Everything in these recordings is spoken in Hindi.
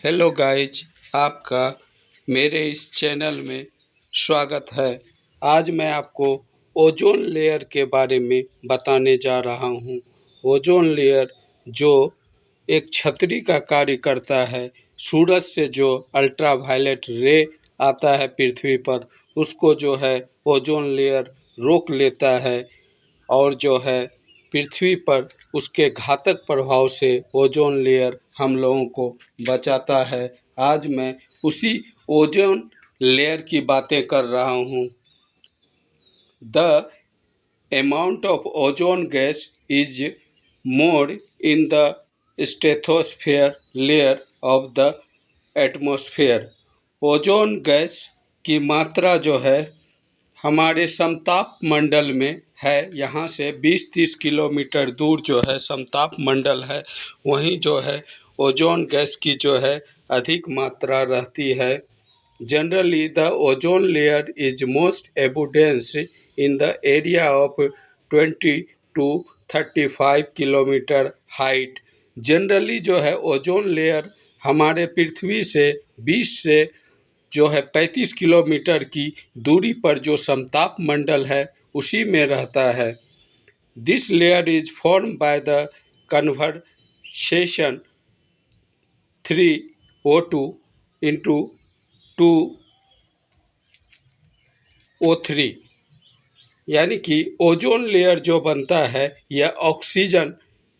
हेलो गाइज, आपका मेरे इस चैनल में स्वागत है। आज मैं आपको ओजोन लेयर के बारे में बताने जा रहा हूँ। ओजोन लेयर जो एक छतरी का कार्य करता है। सूरज से जो अल्ट्रावायलेट रे आता है पृथ्वी पर, उसको जो है ओजोन लेयर रोक लेता है और जो है पृथ्वी पर उसके घातक प्रभाव से ओजोन लेयर हम लोगों को बचाता है। आज मैं उसी ओजोन लेयर की बातें कर रहा हूँ। The amount of ozone gas is more in the stratosphere layer of the atmosphere। Ozone gas की मात्रा जो है हमारे समताप मंडल में है। यहाँ से 20-30 किलोमीटर दूर जो है समताप मंडल है, वहीं जो है ओजोन गैस की जो है अधिक मात्रा रहती है। Generally the ozone layer is most एबुडेंस in the area of 20 to 35 kilometre height. Generally जो है ओजोन लेयर हमारे पृथ्वी से 20 से जो है 35 किलोमीटर की दूरी पर जो समताप मंडल है उसी में रहता है। This layer is form by the conversation 3O2 into 2O3, यानी कि ओजोन लेयर जो बनता है यह ऑक्सीजन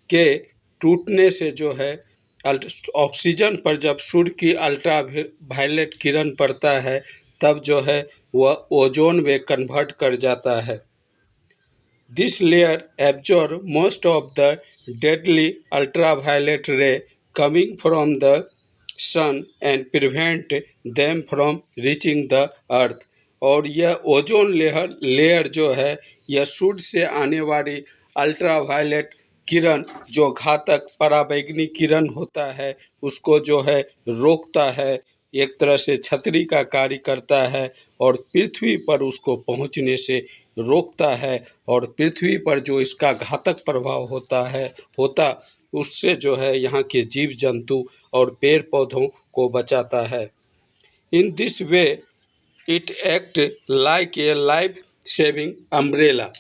के टूटने से जो है ऑक्सीजन पर जब सूर्य की अल्ट्रा वायलेट किरण पड़ता है तब जो है वह ओजोन में कन्वर्ट कर जाता है। This layer absorb most of the deadly ultraviolet ray coming from the sun and prevent them from reaching the earth. और यह ओजोन लेयर जो है यह सूर्य से आने वाली अल्ट्रावायलेट किरण जो घातक पराबैंगनी किरण होता है उसको जो है रोकता है, एक तरह से छतरी का कार्य करता है और पृथ्वी पर उसको पहुंचने से रोकता है। और पृथ्वी पर जो इसका घातक प्रभाव होता उससे जो है यहाँ के जीव जंतु और पेड़ पौधों को बचाता है। In this way it act like a life saving umbrella.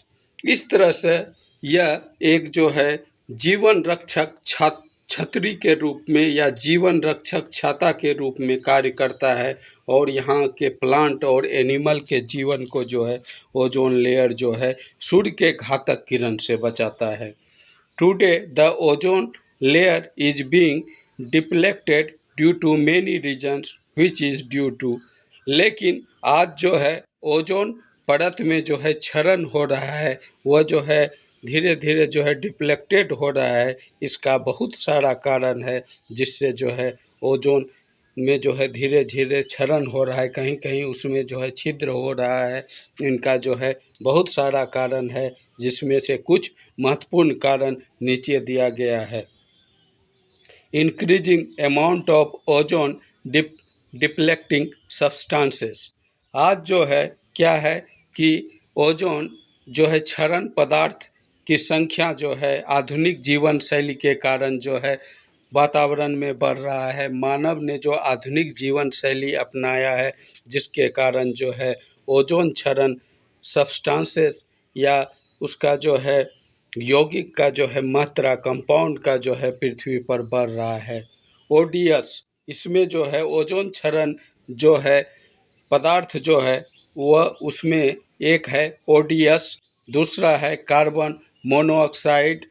इस तरह से यह एक जो है जीवन रक्षक छतरी के रूप में या जीवन रक्षक छाता के रूप में कार्य करता है और यहाँ के प्लांट और एनिमल के जीवन को जो है ओजोन लेयर जो है सूर्य के घातक किरण से बचाता है। Today the ozone layer is being depleted due to many reasons which is due to. लेकिन आज जो है ओजोन परत में जो है क्षरण हो रहा है, वह जो है धीरे धीरे जो है डिप्लेक्टेड हो रहा है। इसका बहुत सारा कारण है जिससे जो है ओजोन में जो है धीरे धीरे क्षरण हो रहा है, कहीं कहीं उसमें जो है छिद्र हो रहा है। इनका जो है बहुत सारा कारण है जिसमें से कुछ महत्वपूर्ण कारण नीचे दिया गया है। Increasing amount of ozone depleting substances. आज जो है क्या है कि ओजोन जो है क्षरण पदार्थ की संख्या जो है आधुनिक जीवन शैली के कारण जो है वातावरण में बढ़ रहा है। मानव ने जो आधुनिक जीवन शैली अपनाया है जिसके कारण जो है ओजोन क्षरण सब्सटेंसेस या उसका जो है यौगिक का जो है मात्रा कंपाउंड का जो है पृथ्वी पर बढ़ रहा है। ओडीएस, इसमें जो है ओजोन क्षरण जो है पदार्थ जो है वह उसमें एक है ओडीएस, दूसरा है carbon monoxide,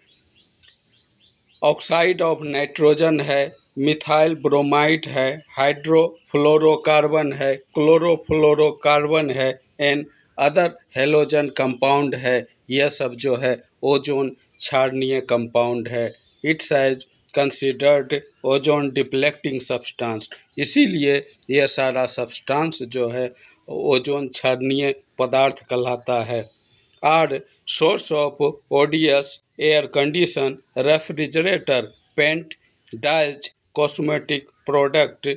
oxide of nitrogen है, मिथाइल ब्रोमाइड है, हाइड्रोफ्लोरोकार्बन है, क्लोरोफ्लोरोकार्बन है एंड अदर हेलोजन कंपाउंड है। यह सब जो है ओजोन क्षारणीय कंपाउंड है। It's as considered ozone depleting substance. इसीलिए यह सारा सब्सटेंस जो है ओजोन क्षारणीय पदार्थ कहलाता है। Are source of ODS air condition, refrigerator, paint, dyes, cosmetic product,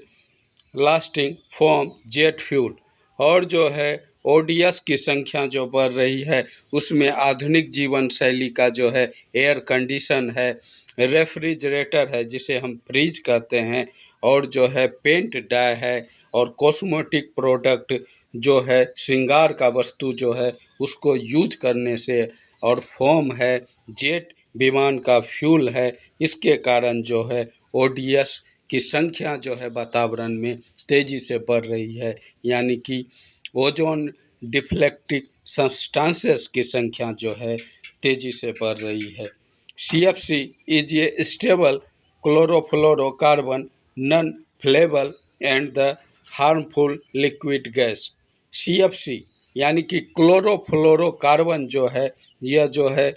lasting foam, jet fuel. और जो है ओडीएस की संख्या जो बढ़ रही है उसमें आधुनिक जीवन शैली का जो है एयर कंडीशन है, रेफ्रिजरेटर है जिसे हम फ्रिज कहते हैं, और जो है पेंट डाई है और कॉस्मेटिक प्रोडक्ट जो है श्रृंगार का वस्तु जो है उसको यूज करने से और फोम है, जेट विमान का फ्यूल है, इसके कारण जो है ओडीएस की संख्या जो है वातावरण में तेज़ी से बढ़ रही है, यानी कि ओजोन डिफ्लेक्टिंग सब्सटेंसेस की संख्या जो है तेज़ी से बढ़ रही है। CFC is a stable chlorofluorocarbon, non-flammable and the harmful liquid gas। CFC यानी कि क्लोरोफ्लोरोकार्बन जो है यह जो है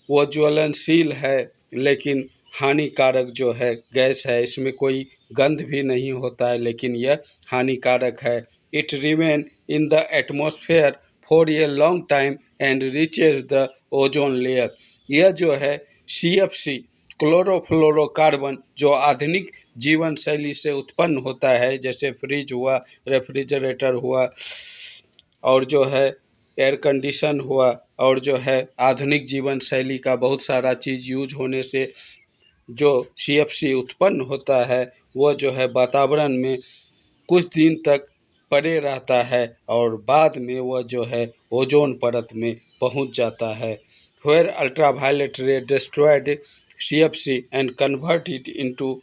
वो ज्वलनशील है लेकिन हानिकारक जो है गैस है, इसमें कोई गंध भी नहीं होता है लेकिन यह हानिकारक है। It remain in the atmosphere for a long time and reaches the ozone layer. यह जो है CFC क्लोरोफ्लोरोकार्बन जो आधुनिक जीवन शैली से उत्पन्न होता है, जैसे फ्रिज हुआ, रेफ्रिजरेटर हुआ और जो है एयर कंडीशन हुआ और जो है आधुनिक जीवन शैली का बहुत सारा चीज़ यूज होने से जो CFC उत्पन्न होता है वह जो है वातावरण में कुछ दिन तक पड़े रहता है और बाद में वह जो है ओजोन परत में पहुंच जाता है। वेयर अल्ट्रावायलेट रे destroyed CFC and convert it into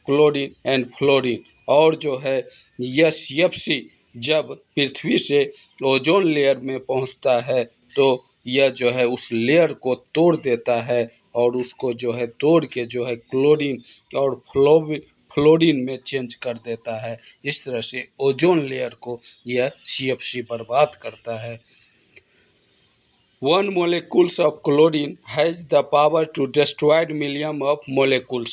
chlorine and fluorine. और जो है यह CFC जब पृथ्वी से ओजोन लेयर में पहुंचता है तो यह जो है उस लेयर को तोड़ देता है और उसको जो है तोड़ के जो है क्लोरीन और फ्लोरीन में चेंज कर देता है। इस तरह से ओजोन लेयर को यह CFC बर्बाद करता है। 1 molecules of chlorine has the power to destroy million of molecules।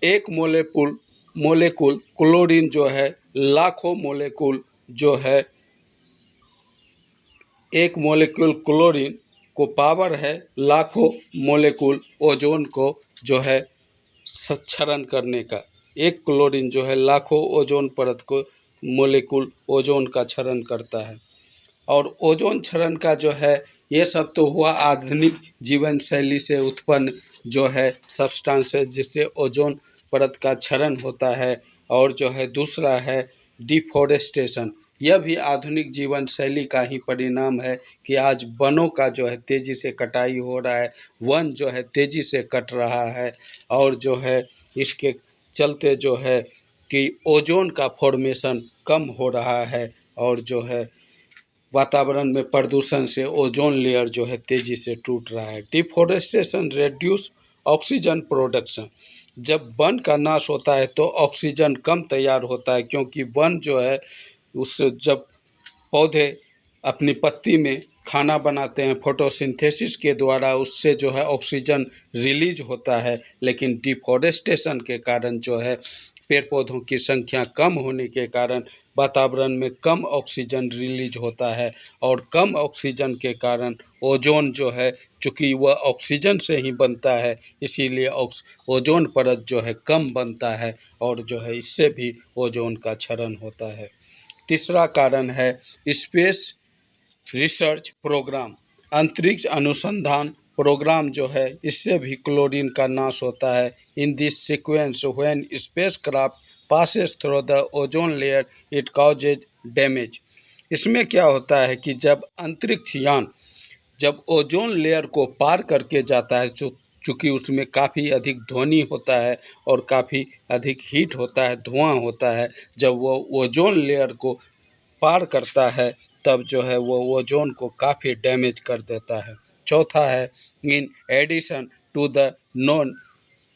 एक मोलेकुल क्लोरीन जो है लाखों मोलेकुल जो है एक मोलेकुल क्लोरीन को पावर है लाखों मोलेकुल ओजोन को जो है क्षरण करने का। एक क्लोरीन जो है लाखों ओजोन परत को मोलेकुल ओजोन का क्षरण करता है। और ओजोन क्षरण का जो है ये सब तो हुआ आधुनिक जीवन शैली से उत्पन्न जो है सब्सटेंसेस जिससे ओजोन परत का क्षरण होता है। और जो है दूसरा है डिफॉरेस्टेशन। यह भी आधुनिक जीवन शैली का ही परिणाम है कि आज वनों का जो है तेज़ी से कटाई हो रहा है, वन जो है तेज़ी से कट रहा है और जो है इसके चलते जो है कि ओजोन का फॉर्मेशन कम हो रहा है और जो है वातावरण में प्रदूषण से ओजोन लेयर जो है तेज़ी से टूट रहा है। Deforestation reduce oxygen production. जब वन का नाश होता है तो ऑक्सीजन कम तैयार होता है, क्योंकि वन जो है उस जब पौधे अपनी पत्ती में खाना बनाते हैं फोटोसिंथेसिस के द्वारा, उससे जो है ऑक्सीजन रिलीज होता है। लेकिन डिफॉरेस्टेशन के कारण जो है पेड़ पौधों की संख्या कम होने के कारण वातावरण में कम ऑक्सीजन रिलीज होता है और कम ऑक्सीजन के कारण ओजोन जो है, चूँकि वह ऑक्सीजन से ही बनता है, इसीलिए ओजोन परत जो है कम बनता है और जो है इससे भी ओजोन का क्षरण होता है। तीसरा कारण है स्पेस रिसर्च प्रोग्राम। अंतरिक्ष अनुसंधान प्रोग्राम जो है इससे भी क्लोरीन का नाश होता है। In this sequence when space craft passes through the ozone layer it causes damage. इसमें क्या होता है कि जब अंतरिक्ष यान जब ओजोन लेयर को पार करके जाता है, चूँकि उसमें काफ़ी अधिक ध्वनि होता है और काफ़ी अधिक हीट होता है, धुआं होता है, जब वो ओजोन लेयर को पार करता है तब जो है वो ओजोन को काफ़ी डैमेज कर देता है। चौथा है in addition to the known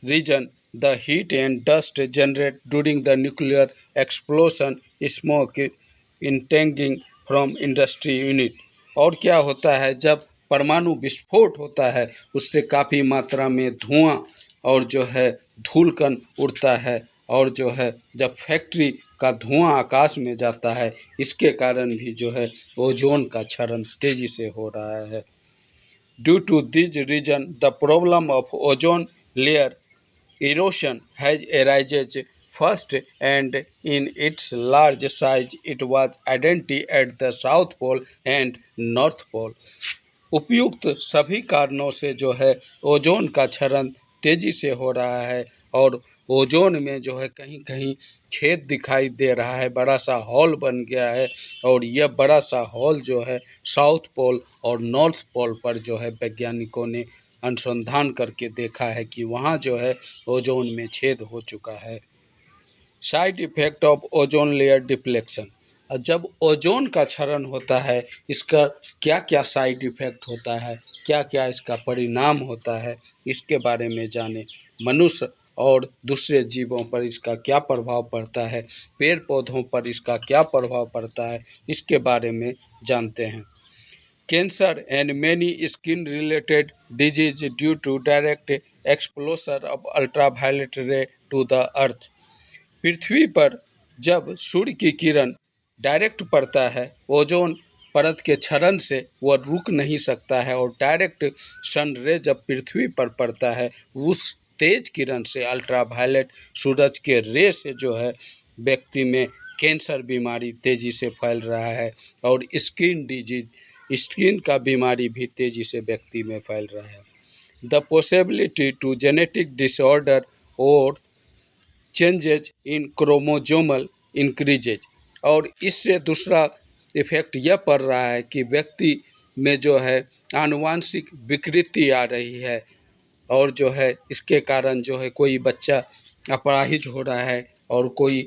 reason the heat and dust generate during the nuclear explosion smoke intending from industry unit. और क्या होता है जब परमाणु विस्फोट होता है उससे काफ़ी मात्रा में धुआं और जो है धूलकण उड़ता है और जो है जब फैक्ट्री का धुआं आकाश में जाता है इसके कारण भी जो है ओजोन का क्षरण तेज़ी से हो रहा है। Due to this reason the problem of ozone layer erosion has arises first, and in its large size it was identified at the South Pole and North Pole। उपयुक्त सभी कारणों से जो है ओजोन का क्षरण तेज़ी से हो रहा है और ओजोन में जो है कहीं कहीं छेद दिखाई दे रहा है, बड़ा सा हॉल बन गया है। और यह बड़ा सा हॉल जो है साउथ पोल और नॉर्थ पोल पर जो है वैज्ञानिकों ने अनुसंधान करके देखा है कि वहाँ जो है ओजोन में छेद हो चुका है। Side effect of ozone layer deflection. जब ओजोन का क्षरण होता है, इसका क्या क्या साइड इफ़ेक्ट होता है, क्या क्या इसका परिणाम होता है, इसके बारे में जानें। मनुष्य और दूसरे जीवों पर इसका क्या प्रभाव पड़ता है, पेड़ पौधों पर इसका क्या प्रभाव पड़ता है, इसके बारे में जानते हैं। Cancer and many skin related disease due to direct exposure of ultraviolet ray to the earth. पृथ्वी पर जब सूर्य की किरण डायरेक्ट पड़ता है, ओजोन परत के क्षरण से वह रुक नहीं सकता है, और डायरेक्ट सन रे जब पृथ्वी पर पड़ता है, उस तेज किरण से, अल्ट्रावायलेट सूरज के रे से जो है व्यक्ति में कैंसर बीमारी तेज़ी से फैल रहा है, और स्किन डिजीज, स्किन का बीमारी भी तेज़ी से व्यक्ति में फैल रहा है। The possibility to genetic disorder और चेंजेज इन क्रोमोजोमल इंक्रीजेज। और इससे दूसरा इफेक्ट यह पड़ रहा है कि व्यक्ति में जो है आनुवांशिक विकृति आ रही है, और जो है इसके कारण जो है कोई बच्चा अपाहिज हो रहा है, और कोई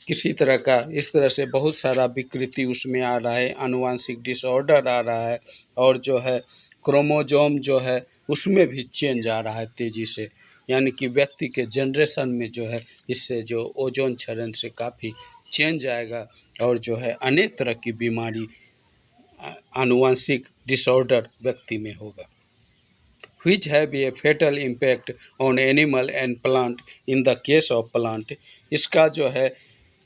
किसी तरह का इस तरह से बहुत सारा विकृति उसमें आ रहा है, आनुवांशिक डिसऑर्डर आ रहा है, और जो है क्रोमोजोम जो है उसमें भी चेंज आ रहा है तेज़ी से। यानी कि व्यक्ति के जनरेशन में जो है इससे जो ओजोन क्षरण से काफ़ी चेंज आएगा, और जो है अनेक तरह की बीमारी, आनुवांशिक डिसऑर्डर व्यक्ति में होगा, which have a fatal impact on animal and plant in the case of plant। इसका जो है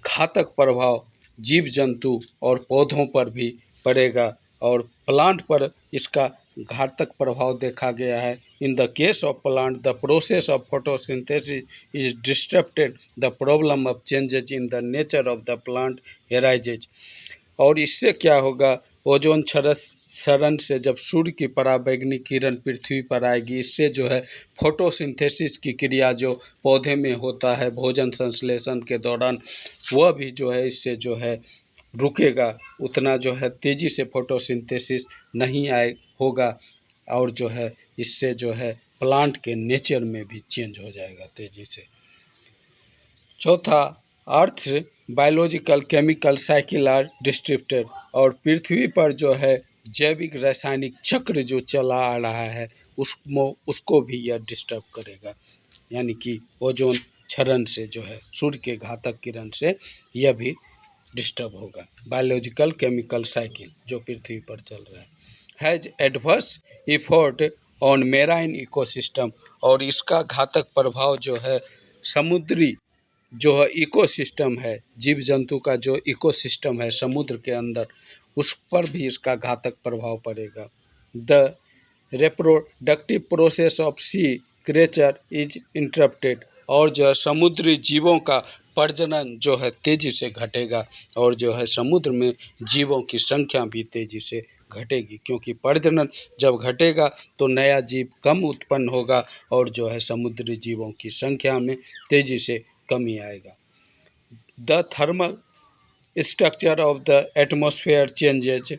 घातक प्रभाव जीव जंतु और पौधों पर भी पड़ेगा, और प्लांट पर इसका घातक प्रभाव देखा गया है। In the case of plant the process of photosynthesis is disturbed, the problem of changes in the nature of the plant arises. और इससे क्या होगा, ओजोन क्षरण से जब सूर्य की पराबैंगनी किरण पृथ्वी पर आएगी, इससे जो है फोटोसिंथेसिस की क्रिया जो पौधे में होता है भोजन संश्लेषण के दौरान, वह भी जो है इससे जो है रुकेगा, उतना जो है तेज़ी से फोटोसिंथेसिस नहीं आए होगा, और जो है इससे जो है प्लांट के नेचर में भी चेंज हो जाएगा तेज़ी से। चौथा, अर्थ बायोलॉजिकल केमिकल साइकिल आर डिस्ट्रिप्टेड। और पृथ्वी पर जो है जैविक रासायनिक चक्र जो चला आ रहा है उसको भी यह डिस्टर्ब करेगा। यानी कि ओजोन क्षरण से जो है सूर्य के घातक किरण से यह भी डिस्टर्ब होगा। बायोलॉजिकल केमिकल साइकिल जो पृथ्वी पर चल रहा है has adverse effort on marine ecosystem. और इसका घातक प्रभाव जो है समुद्री जो है इकोसिस्टम है, जीव जंतु का जो इकोसिस्टम है समुद्र के अंदर, उस पर भी इसका घातक प्रभाव पड़ेगा। The reproductive process of sea creature is interrupted. और जो है समुद्री जीवों का प्रजनन जो है तेज़ी से घटेगा, और जो है समुद्र में जीवों की संख्या भी तेज़ी से घटेगी, क्योंकि प्रजनन जब घटेगा तो नया जीव कम उत्पन्न होगा, और जो है समुद्री जीवों की संख्या में तेज़ी से कमी आएगा। The thermal structure of the atmosphere changes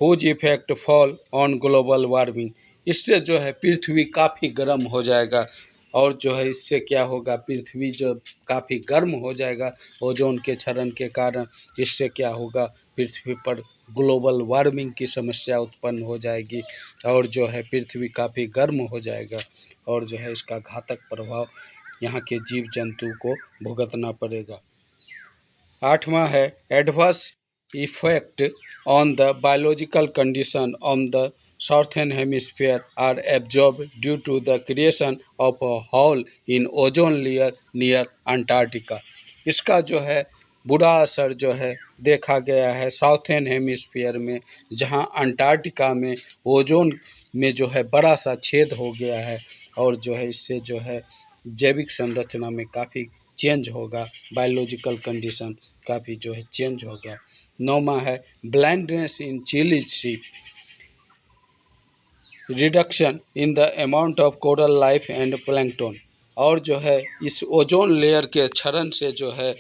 whose effect fall on global warming. इससे जो है पृथ्वी काफ़ी गर्म हो जाएगा, और जो है इससे क्या होगा, पृथ्वी जो काफ़ी गर्म हो जाएगा ओजोन के क्षरण के कारण, इससे क्या होगा, पृथ्वी पर ग्लोबल वार्मिंग की समस्या उत्पन्न हो जाएगी, और जो है पृथ्वी काफ़ी गर्म हो जाएगा, और जो है इसका घातक प्रभाव यहाँ के जीव जंतु को भुगतना पड़ेगा। आठवां है adverse effect on the biological condition on the southern hemisphere are absorb due to the creation of a hole in ozone layer near Antarctica. इसका जो है बुरा असर जो है देखा गया है साउथर्न हेमिस्फीयर में, जहां अंटार्कटिका में ओजोन में जो है बड़ा सा छेद हो गया है, और जो है इससे जो है जैविक संरचना में काफ़ी चेंज होगा, बायोलॉजिकल कंडीशन काफ़ी जो है चेंज होगा। नौवां है blindness in Chile sea, reduction in the amount of coral life and plankton. और जो है इस ओजोन लेयर के क्षरण से जो है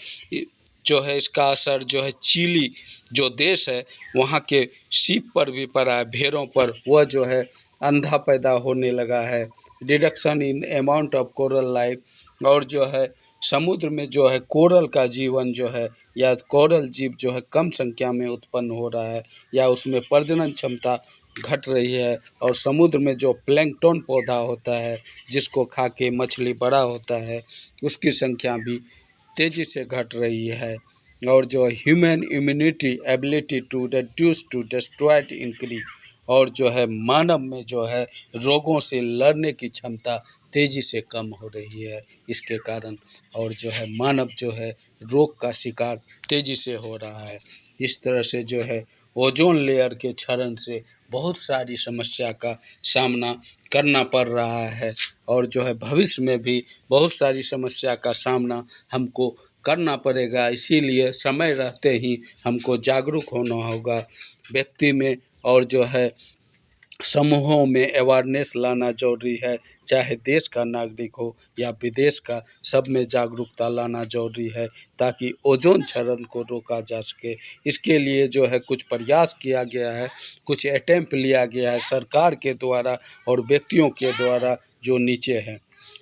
इसका असर जो है चिली जो देश है वहाँ के सीप पर भी पड़ा है, भेड़ों पर। वह जो है अंधा पैदा होने लगा है। Reduction in amount of coral life, और जो है समुद्र में जो है कोरल का जीवन जो है या कोरल जीव जो है कम संख्या में उत्पन्न हो रहा है, या उसमें प्रजनन क्षमता घट रही है। और समुद्र में जो प्लैंकटन पौधा होता है जिसको खा के मछली बड़ा होता है, उसकी संख्या भी तेज़ी से घट रही है। और जो human immunity ability to reduce to destroyed increase, और जो है मानव में जो है रोगों से लड़ने की क्षमता तेज़ी से कम हो रही है इसके कारण। और जो है मानव जो है रोग का शिकार तेज़ी से हो रहा है। इस तरह से जो है ओजोन लेयर के क्षरण से बहुत सारी समस्या का सामना करना पड़ रहा है। और जो है भविष्य में भी बहुत सारी समस्या का सामना हमको करना पड़ेगा। इसीलिए समय रहते ही हमको जागरूक होना होगा व्यक्ति में, और जो है समूहों में अवेयरनेस लाना ज़रूरी है। चाहे देश का नागरिक हो या विदेश का, सब में जागरूकता लाना ज़रूरी है ताकि ओजोन क्षरण को रोका जा सके। इसके लिए जो है कुछ प्रयास किया गया है, कुछ अटेम्प्ट लिया गया है सरकार के द्वारा और व्यक्तियों के द्वारा जो नीचे हैं।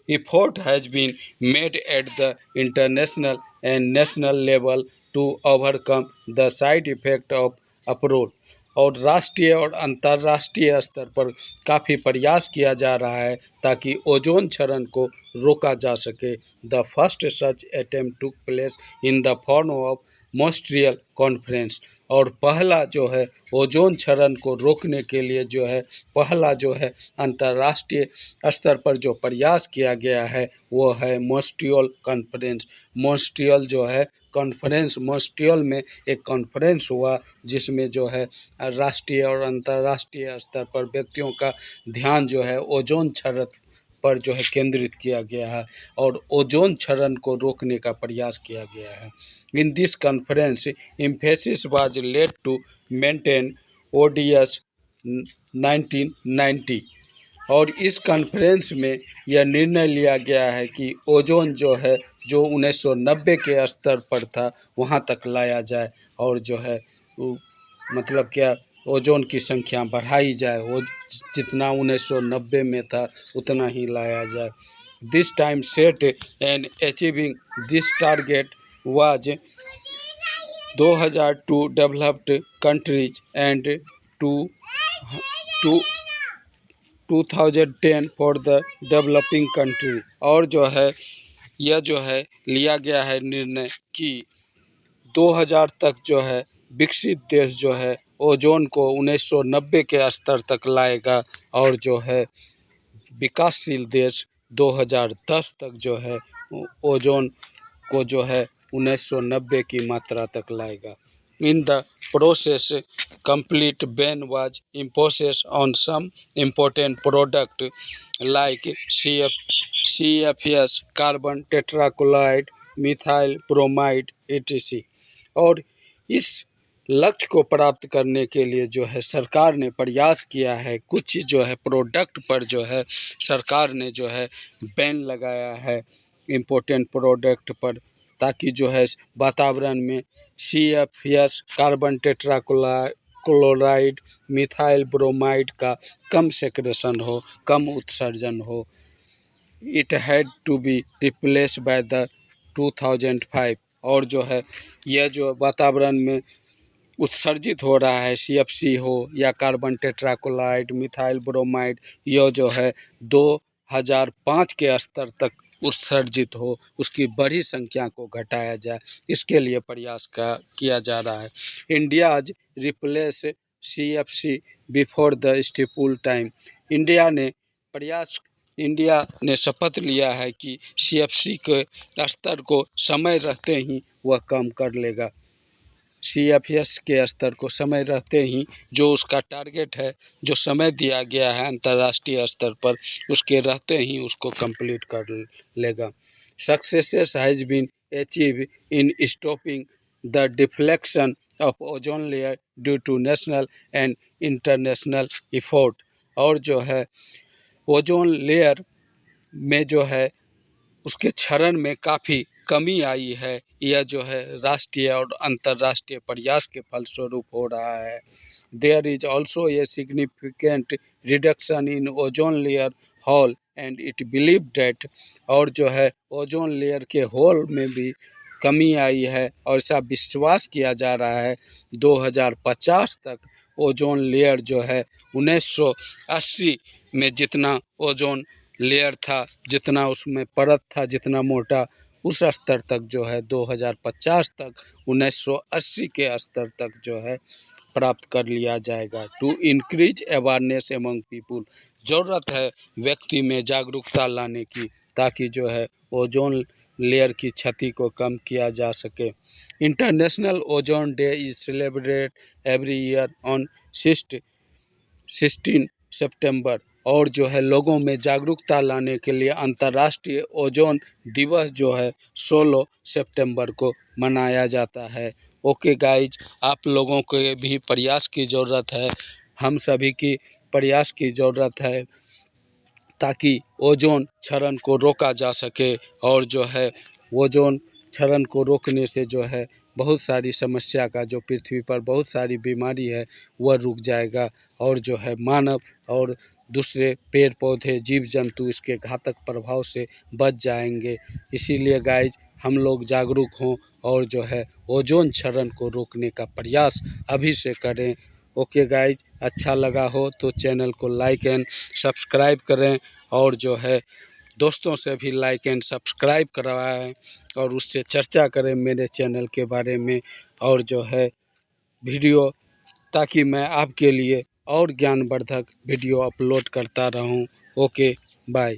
Effort has been made at the international and national level to overcome the side effect of अप्रोल, और राष्ट्रीय और अंतर्राष्ट्रीय स्तर पर काफ़ी प्रयास किया जा रहा है ताकि ओजोन क्षरण को रोका जा सके। The first such attempt took place in the form of Montreal conference, और पहला जो है ओजोन क्षरण को रोकने के लिए जो है पहला जो है अंतर्राष्ट्रीय स्तर पर जो प्रयास किया गया है वो है मॉन्ट्रियल कॉन्फ्रेंस। मॉन्ट्रियल जो है कॉन्फ्रेंस, मॉन्ट्रियल में एक कॉन्फ्रेंस हुआ जिसमें जो है राष्ट्रीय और अंतर्राष्ट्रीय स्तर पर व्यक्तियों का ध्यान जो है ओजोन क्षरण पर जो है केंद्रित किया गया है और ओजोन क्षरण को रोकने का प्रयास किया गया है। In this conference emphasis was laid to maintain ODS 1990, और इस कॉन्फ्रेंस में यह निर्णय लिया गया है कि ओजोन जो है जो 1990 के स्तर पर था वहाँ तक लाया जाए, और जो है मतलब क्या ओजोन की संख्या बढ़ाई जाए, वो जितना 1990 में था उतना ही लाया जाए। This time set and achieving this target was 2002 developed countries and to to 2010 for the developing country. और जो है यह जो है लिया गया है निर्णय कि 2000 तक जो है विकसित देश जो है ओजोन को 1990 के स्तर तक लाएगा, और जो है विकासशील देश 2010 तक जो है ओजोन को जो है 1990 की मात्रा तक लाएगा। In the process complete ban was imposed on some important product like CFS, carbon tetrachloride, methyl bromide etc। और इस लक्ष्य को प्राप्त करने के लिए जो है सरकार ने प्रयास किया है। कुछ जो है प्रोडक्ट पर जो है सरकार ने जो है बैन लगाया है इम्पोर्टेंट प्रोडक्ट पर, ताकि जो है वातावरण में CFS, carbon tetrachloride, methyl bromide का कम सेक्रेशन हो, कम उत्सर्जन हो। It had to be replace by the 2005, और जो है यह जो वातावरण में उत्सर्जित हो रहा है CFC हो या कार्बन टेट्राक्लोराइड, मिथाइल ब्रोमाइड, यह जो है 2005 के स्तर तक उत्सर्जित हो, उसकी बड़ी संख्या को घटाया जाए, इसके लिए प्रयास किया जा रहा है। इंडिया आज replace CFC before the stipule time. India ने शपथ लिया है कि CFC के स्तर को समय रहते ही वह कम कर लेगा। CFS के स्तर को समय रहते ही, जो उसका टारगेट है, जो समय दिया गया है अंतर्राष्ट्रीय स्तर पर, उसके रहते ही उसको कंप्लीट कर लेगा। Success has been achieve in stopping the deflection of ozone layer due to national and international effort. और जो है ओजोन लेयर में जो है उसके क्षरण में काफ़ी कमी आई है। यह जो है राष्ट्रीय और अंतर्राष्ट्रीय प्रयास के फलस्वरूप हो रहा है। There is also a significant reduction in ozone layer hole and it believe that, और जो है ओजोन लेयर के होल में भी कमी आई है और ऐसा विश्वास किया जा रहा है 2050 तक ओजोन लेयर जो है 1980 में जितना ओजोन लेयर था, जितना उसमें परत था, जितना मोटा, उस स्तर तक जो है 2050 तक 1980 के स्तर तक जो है प्राप्त कर लिया जाएगा। To increase awareness among people, ज़रूरत है व्यक्ति में जागरूकता लाने की, ताकि जो है ओजोन लेयर की क्षति को कम किया जा सके। International ozone day is celebrate every year on 16 सितंबर, और जो है लोगों में जागरूकता लाने के लिए अंतर्राष्ट्रीय ओजोन दिवस जो है 16 सितंबर को मनाया जाता है। ओके गाइज, आप लोगों के भी प्रयास की ज़रूरत है, हम सभी की प्रयास की ज़रूरत है, ताकि ओजोन क्षरण को रोका जा सके। और जो है ओजोन क्षरण को रोकने से जो है बहुत सारी समस्या का, जो पृथ्वी पर बहुत सारी बीमारी है, वह रुक जाएगा, और जो है मानव और दूसरे पेड़ पौधे जीव जंतु इसके घातक प्रभाव से बच जाएंगे। इसीलिए गाइज हम लोग जागरूक हों और जो है ओजोन क्षरण को रोकने का प्रयास अभी से करें। ओके गाइज, अच्छा लगा हो तो चैनल को लाइक एंड सब्सक्राइब करें, और जो है दोस्तों से भी लाइक एंड सब्सक्राइब करवाएं, और उससे चर्चा करें मेरे चैनल के बारे में, और जो है वीडियो, ताकि मैं आपके लिए और ज्ञानवर्धक वीडियो अपलोड करता रहूं। Okay bye.